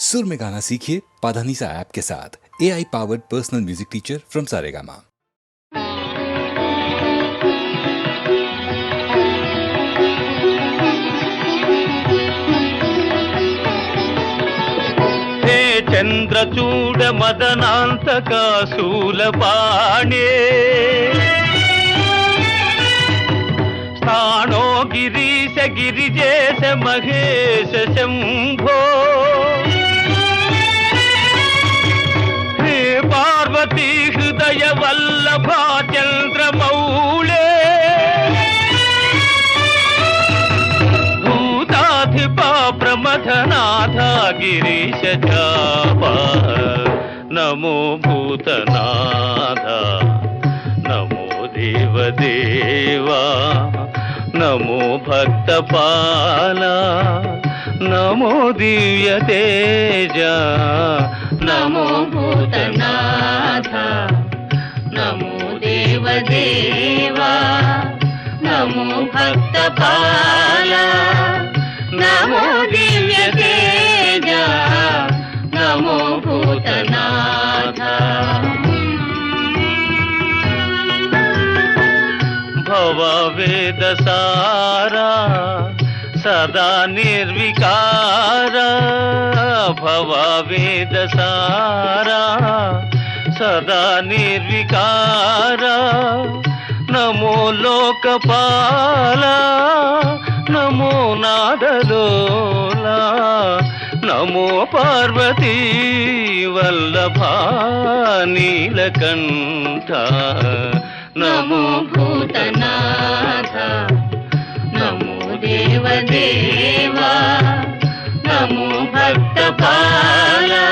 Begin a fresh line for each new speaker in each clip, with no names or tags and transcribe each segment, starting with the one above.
सुर में गाना सीखिए पाधानीसा ऐप के साथ। AI powered personal music teacher from Saregama.
हे चंद्रचूड मदनांतका शूलपाणे स्थाणो गिरीश गिरिजेश महेश शंभो हे पार्वती हृदय वल्लभा चंद्रमौळे भूताधिपा प्रमथनाथ गिरीश जापा नमो भूतनाथ नमो देवदेवा नमो भक्तपाला नमो दिव्य तेज
नमो भूतनाथ नमो देवदेवा नमो भक्तपाला नमो दिव्य तेज नमो भूतनाथ
भव वेद सारा सदा निर्विकार भव वेद सारा सदा निर्विकार नमो लोकपाला नमो नादलोला नमो पार्वती वल्लभा नीलकंठ
नमो भूतनाथ नमो देवदेवा नमो भक्तपाला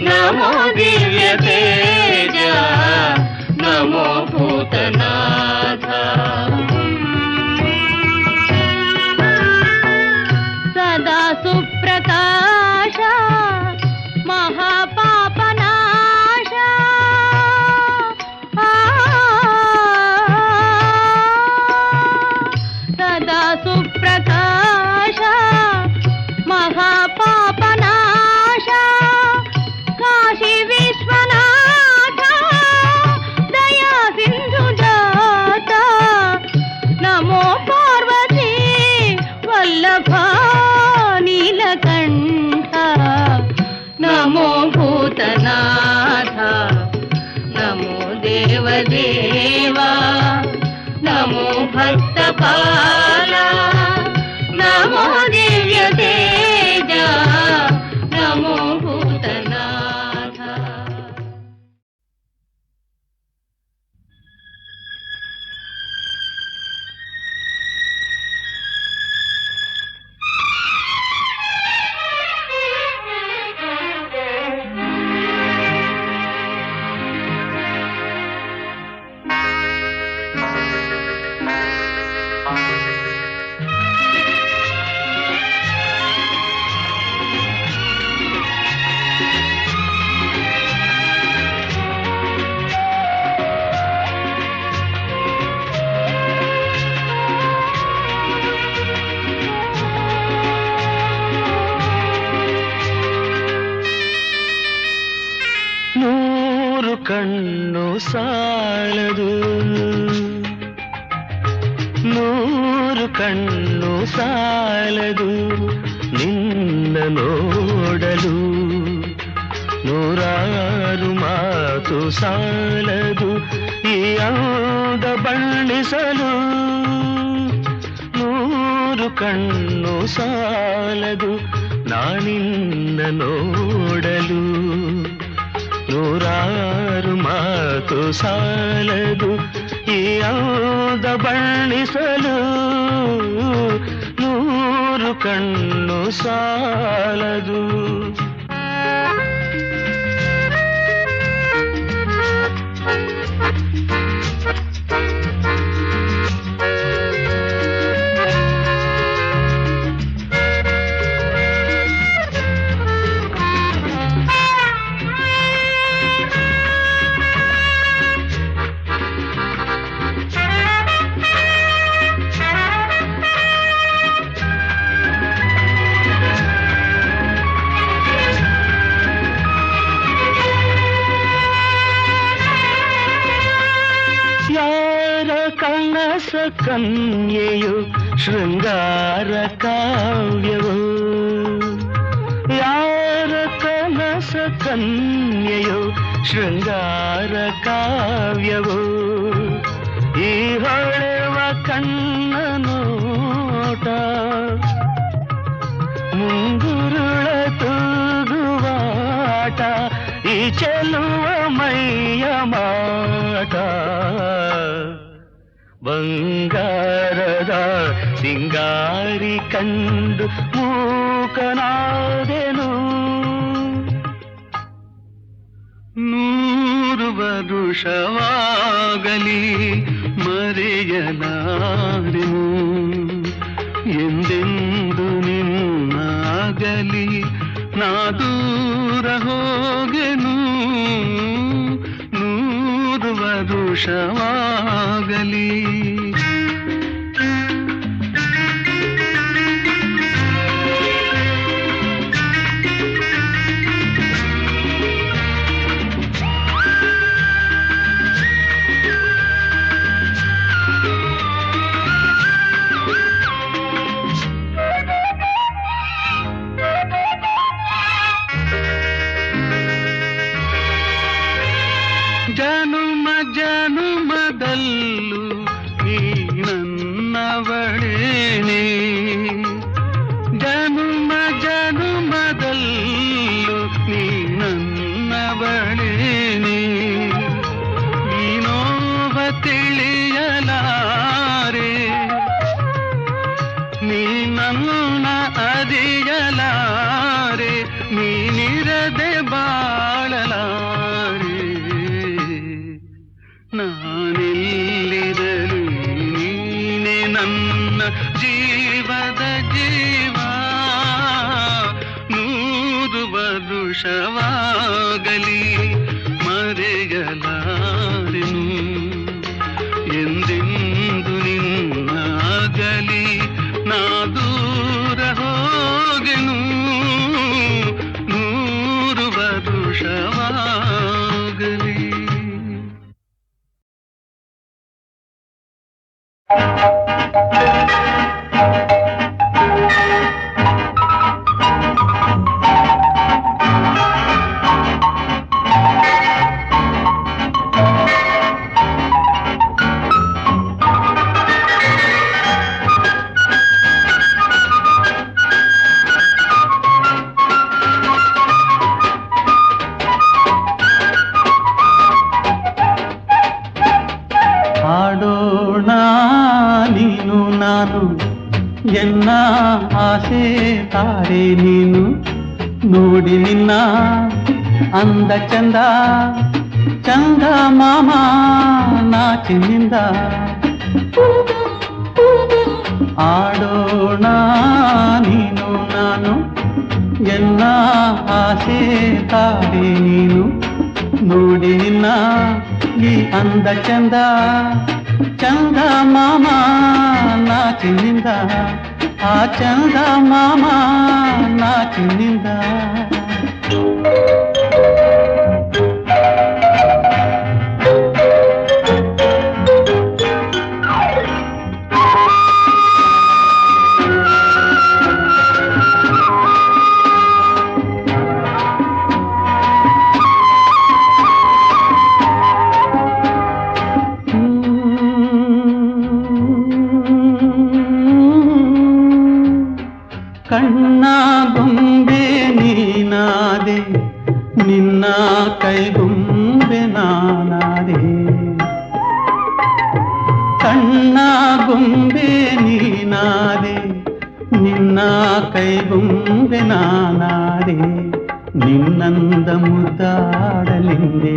नमो दिव्य तेज नमो भूतनाथ सदा सुप्रकाश महापापनाश सदा सुप्रकाश महापापनाश काशी विश्वनाथ दया सिंधु दाता नमो पार्वती वल्लभा नीलकंठ नमो भूतनाथ नमो देवदेवा नमो भक्तपाला नमो दिव्य तेज नमो भूतनाथ
ನೂರು ಕಣ್ಣು ಸಾಲದು ನೂರು ಕಣ್ಣು ಸಾಲದು ನಿನ್ನ ನೋಡಲು ನೂರಾರು ಮಾತು ಸಾಲದು ಈ ಅಂದ ಬಣ್ಣಿಸಲು ನೂರು ಕಣ್ಣು ಸಾಲದು ನಾನಿನ್ನ ನೋಡಲು ನೂರಾರು ಮಾತು ಸಾಲದು ಈ ಅಂದ ಬಣ್ಣಿಸಲು ನೂರು ಕಣ್ಣು ಸಾಲದು ಕನ್ಯೆಯು ಶೃಂಗಾರ ಕಾವ್ಯವು ಯಾರ ಕನಸ ಕನ್ಯೆಯು ಶೃಂಗಾರ ಕಾವ್ಯವು ಈ ಹೊಳೆವ ಕಣ್ಣ ನೋಟ ಮುಂಗುರುಳ ತೂಗುವಾಟ ಈ ಚೆಲುವ ಮೈಯ ಮಾಟ ಬಂಗಾರದ ಸಿಂಗಾರಿ ಕಂಡು ಮೂಕನಾದೆನು 100 ವರುಷವಾಗಲಿ ಮರೆಯಲಾರೆನು ಎಂದೆಂದು ನಿನ್ನಾಗಲಿ ನಾ ದೂರ ಹೋಗೆನು 100 ವರುಷವಾಗಲಿ ಜನುಮ ಜನುಮದಲ್ಲೂ ನೀ ನನ್ನವಳೇನೆ ಜನುಮ ಜನುಮದಲ್ಲೂ ನೀ ನನ್ನವಳೇನೆ ಈ ನೋವ ತಿಳಿಯಲಾರೆ ನೀ ನನ್ನ ಅರಿಯಲಾರೆ ನೀನಿರದೆ ಬಾಳಲಾರೆ ನಾನೆಲ್ಲಿರಲಿ ನೀನೆ ನನ್ನ ಜೀವದ ಜೀವ 100 ವರುಷವಾಗಲಿ ಮರೆಯಲಾರೆನು ಎಂದೆಂದು ನಿನ್ನಾಗಲಿ ನಾ ದೂರ ಹೋಗೆನು 100 ವರುಷವಾಗಲಿ
ಹಾಡೋಣ ನೀನು ನಾನು ಎನ್ನ ಆಸೆ ತಾರೆ ನೀನು ನೋಡಿ ನಿನ್ನ ಅಂದ ಚಂದ ಚಂದ ಮಾಮ ನಾಚಿನಿಂದ ಆಡೋಣ ನೀನು ನಾನು ಎನ್ನ ಆಸೆ ತಾರೆ ನೀನು ನೋಡಿ ನಿನ್ನ ಈ ಅಂದ ಚಂದ ಚಂದ ಮಾಮ ನಾಚಿನಿಂದ ಆ ಚಂದ ಮಾಮ ನಾಚಿನಿಂದ ಕಣ್ಣ ಗೊಂಬೆ ನೀನಾದೆ ನಿನ್ನ ಕೈಗೊಂಬೆ ನಾನಾದೆ ಕಣ್ಣ ಗೊಂಬೆ ನೀನಾದೆ ನಿನ್ನ ಕೈಗೊಂಬೆ ನಾನಾದೆ ನಿನ್ನಂದ ಮುದ್ದಾಡಲಿಂದೆ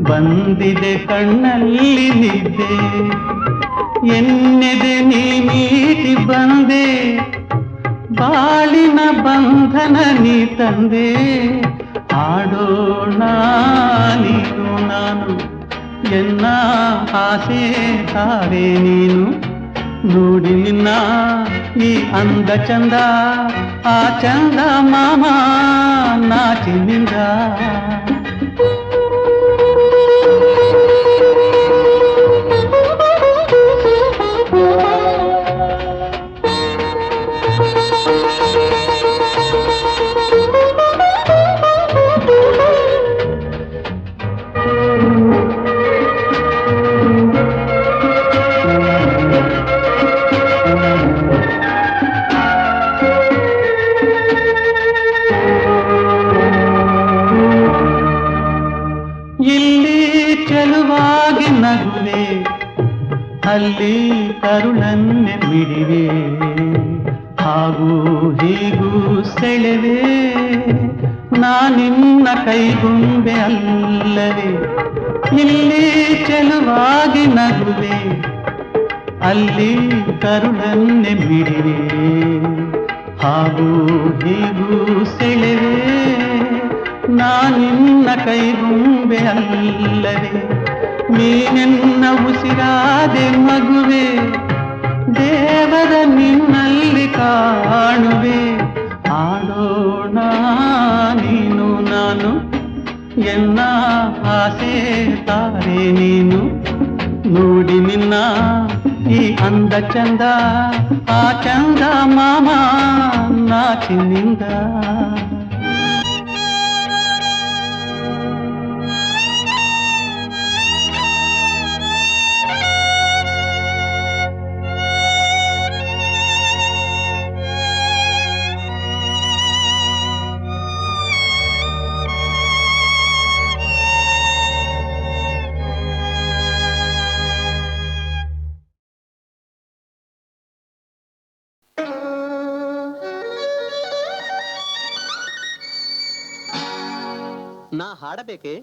ಬಂದಿದೆ ಕಣ್ಣಲ್ಲಿ ನಿದ್ದೆ ಎನ್ನೆದೆ ನೀ ಮೀಟಿ ಬಂದೆ ಬಾಳಿನ ಬಂಧನ ನೀ ತಂದೆ ಆಡೋಣ ನೀನು ನಾನು ಎನ್ನ ಆಸೆ ತಾರೆ ನೀನು ನೋಡಿ ನಿನ್ನ ಈ ಅಂದ ಚಂದ ಆ ಚಂದ ಮಾಮ ನಾಚಿನಿಂದ ಅಲ್ಲಿ ಕರುಳನ್ನೆ ಮಿಡಿವೆ, ಹಾಗೂ ಹೀಗೂ ಸೆಳೆವೆ, ನಾನಿನ್ನ ಕೈಗುಂಬೆ ಅಲ್ಲವೇ, ಇಲ್ಲಿ ಚೆಲುವಾಗಿ ನಗುವೆ, ಅಲ್ಲಿ ಕರುಳನ್ನೆ ಮಿಡಿವೆ, ಹಾಗೂ ಹೀಗೂ ಸೆಳೆವೆ, ನಾನಿನ್ನ ಕೈಗುಂಬೆ ಅಲ್ಲವೇ, ನೀನೆನ್ನ ಉಸಿರಾದೆ ಮಗುವೆ, ದೇವರ ನಿನ್ನಲ್ಲಿ ಕಾಣುವೆ, ಆಡೋಣ ನೀನು ನಾನು, ಎನ್ನ ಆಸೆ ತಾರೆ ನೀನು, ನೋಡಿ ನಿನ್ನ ಈ ಅಂದ ಚಂದ, ಆ ಚಂದ ಮಾಮ ನಾಚಿನಿಂದ. ನಾ ಹಾಡಬೇಕೆ?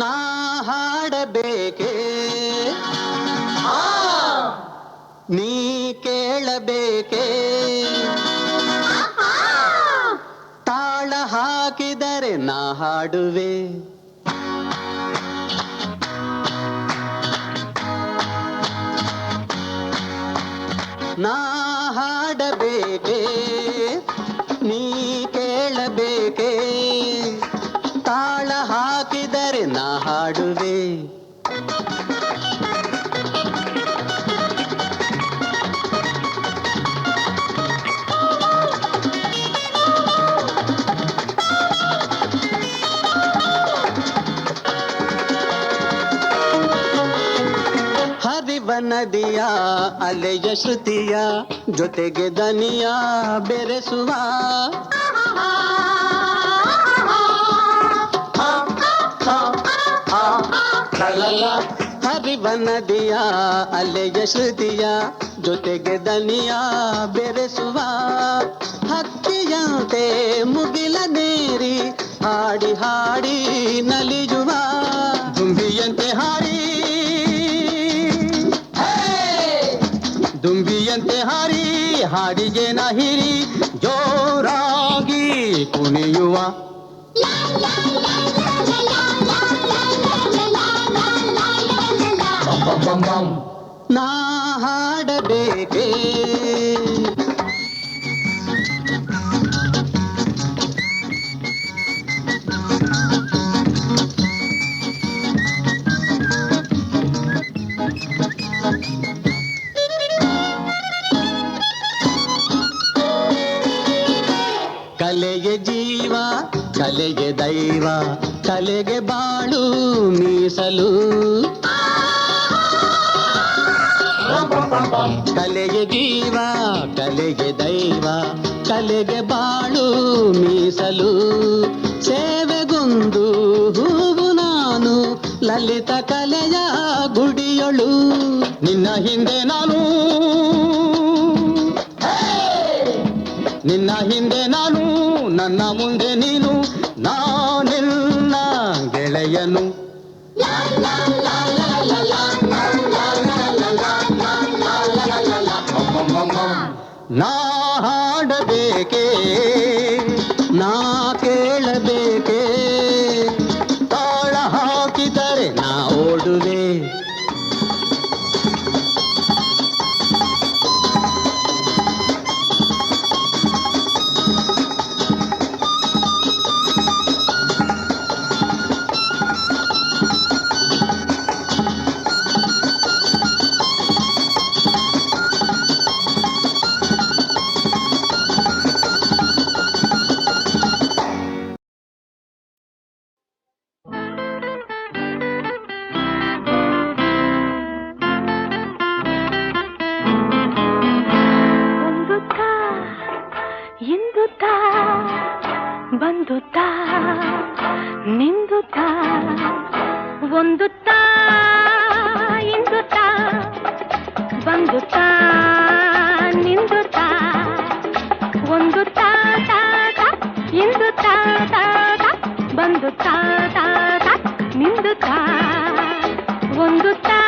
ನಾ ಹಾಡಬೇಕೆ? ನೀ ಕೇಳಬೇಕೆ? ತಾಳ ಹಾಕಿದರೆ ನಾ ಹಾಡುವೆ, ನಾ ಹಾಡಬೇಕೆ? ನೀ ಕೇಳಬೇಕೆ? ತಾಳ ಹಾಕಿದರೆ ನಾ ಹಾಡುವೆ. ಹರಿವ ನದಿಯ ಅಲೆಯ ಶ್ರುತಿಯ ಜೊತೆಗೆ ದನಿಯ ಬೆರೆಸುವ, ಹರಿವ ನದಿಯ ಅಲೆಯ ಶ್ರುತಿಯ ಜೊತೆಗೆ ದನಿಯ ಬೆರೆಸುವ, ಹಕ್ಕಿಯಂತೆ ಮುಗಿಲ ನೇರಿ ಹಾಡಿ ಹಾಡಿ ನಲಿಯುವ, ದುಂಬಿಯಂತೆ ಹಾರಿ ದುಂಬಿಯಂತೆ ಹಾರಿ ಹಾಡಿಗೆ ನಹಿರಿ ಜೋರಾಗಿ ಕುಣಿಯುವ. ನಾ ಹಾಡಬೇಕೆ? ಕಲೆಗೆ ಜೀವ, ಕಲೆಗೆ ದೈವ, ಕಲೆಗೆ ಬಾಳು ಮೀಸಲು, ಕಲೆಗೆ ಜೀವ, ಕಲೆಗೆ ದೈವ, ಕಲೆಗೆ ಬಾಳು ಮೀಸಲು, ಸೇವೆಗೊಂದು ಹೂವು ನಾನು ಲಲಿತ ಕಲೆಯ ಗುಡಿಯೊಳು, ನಿನ್ನ ಹಿಂದೆ ನಾನು, ನಿನ್ನ ಹಿಂದೆ ನಾನು, ನನ್ನ ಮುಂದೆ ನೀನು, ನಾನೆಲ್ಲ ಗೆಳೆಯನು. ನಾ ಹಾಡಬೇಕೆ? ನಾ ಕೇಳಬೇಕೆ? ತಾಳ ಹಾಕಿದರೆ ನಾ ಓಡುವೆ.
ಹೊಂದುತ್ತಾ ನಿಂದುತ್ತಾ ಒಂದುತ್ತಾ ಇಂದುತ್ತಾ ಬಂದುತ್ತಾ ನಿಂದುತ್ತಾ ಒಂದುತ್ತಾ ತಾ ತಾ ಇಂದುತ್ತಾ ತಾ ತಾ ಬಂದುತ್ತಾ ತಾ ತಾ ನಿಂದುತ್ತಾ ಒಂದುತ್ತಾ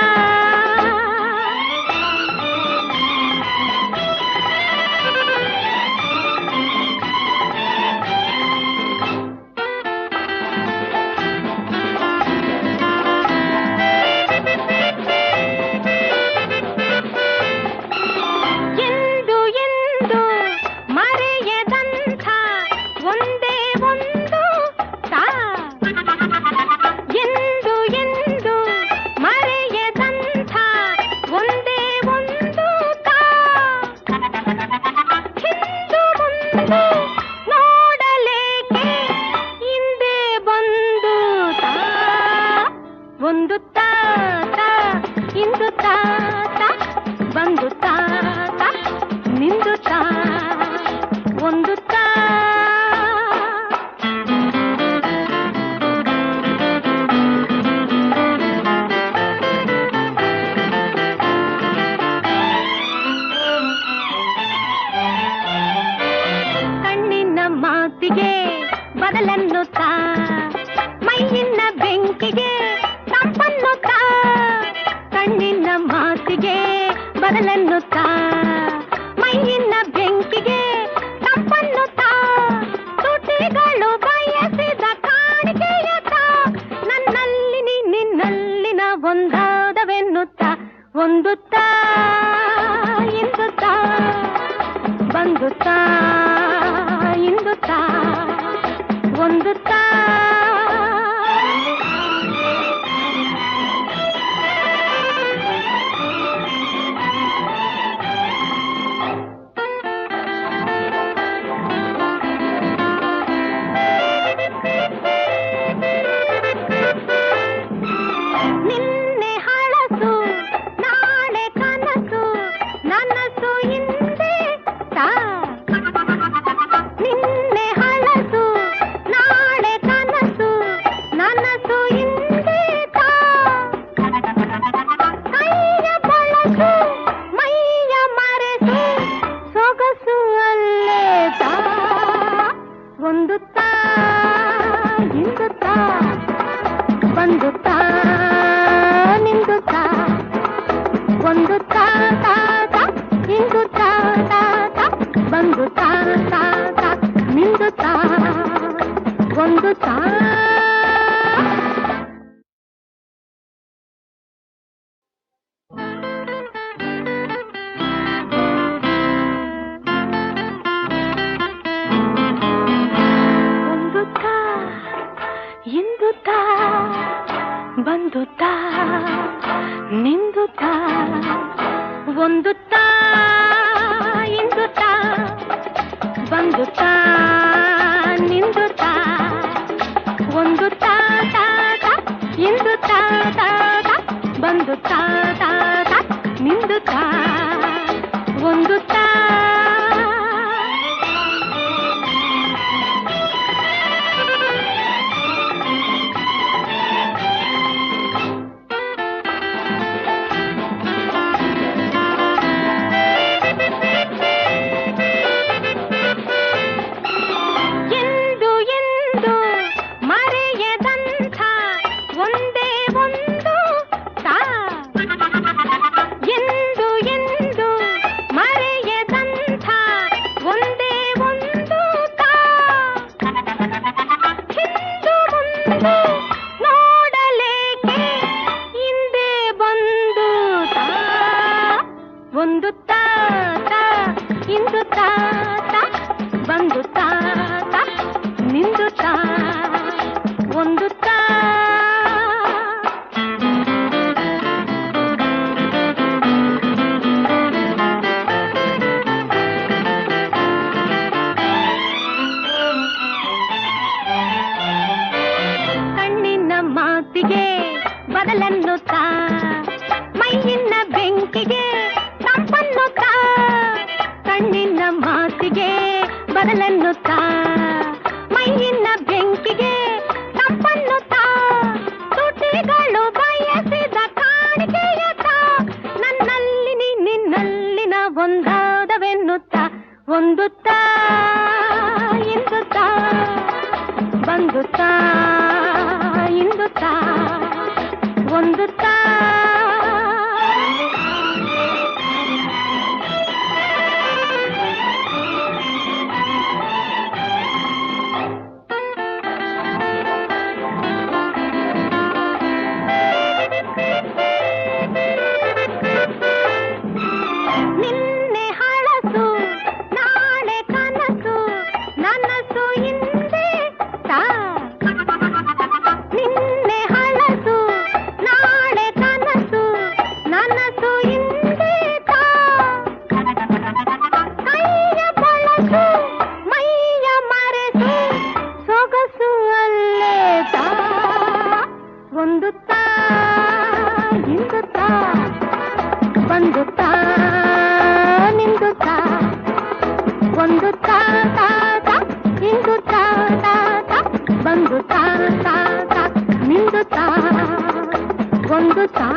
ಬಂದುತ್ತಾ ನಿಂದುತ್ತಾ ಒಂದುತ್ತಾ ಇಂದುತ್ತಾ ಬಂದುತ್ತಾ ನಿಂದುತ್ತಾ ಒಂದುತ್ತಾ ತಾ ತಾ ಇಂದುತ್ತಾ ತಾ ತಾ ಬಂದುತ್ತಾ ತಾ ತಾ ನಿಂದುತ್ತಾ ಒಂದುತ್ತಾ ಬದಲನ್ನುತ್ತಾ ಮೈಯಿನ ಬೆಂಕಿಗೆ ತಂಪನ್ನುತ್ತಾ ಕಣ್ಣಿನ ಮಾತಿಗೆ ಬದಲನ್ನುತ್ತಾ ಮೈಯಿನ ಒಂದು ತಾ ಇಂದು ತಾ ಬಂದು ತಾ ಇಂದು ತಾ ಒಂದು ತಾ ನಿನ್ನೆ ಹಳಸು ನಾಳೆ ಕನಸು ನನಸು ಹಿಂದೆ ತಾ ನಿನ್ನೆ ಹಳಸು ನಾಳೆ ಕನಸು ನನಸು ಹಿಂದೆ ತಾ ಕೈಯ ಬಳಸು ಮೈಯ ಮರೆಸು ಸೊಗಸು ಅಲ್ಲೇ ತಾ ಒಂದು ತಾ ಇಂದು ತಾ ಬಂದು ತಾ ನಿಂದು ತಾ ಒಂದು ತಾ ತಾ ತಾ ಇಂದು ತಾ ತಾ ತಾ ಬಂದು ತಾ ತಾ ತಾ ನಿಂದು ತಾ ಒಂದು ತಾ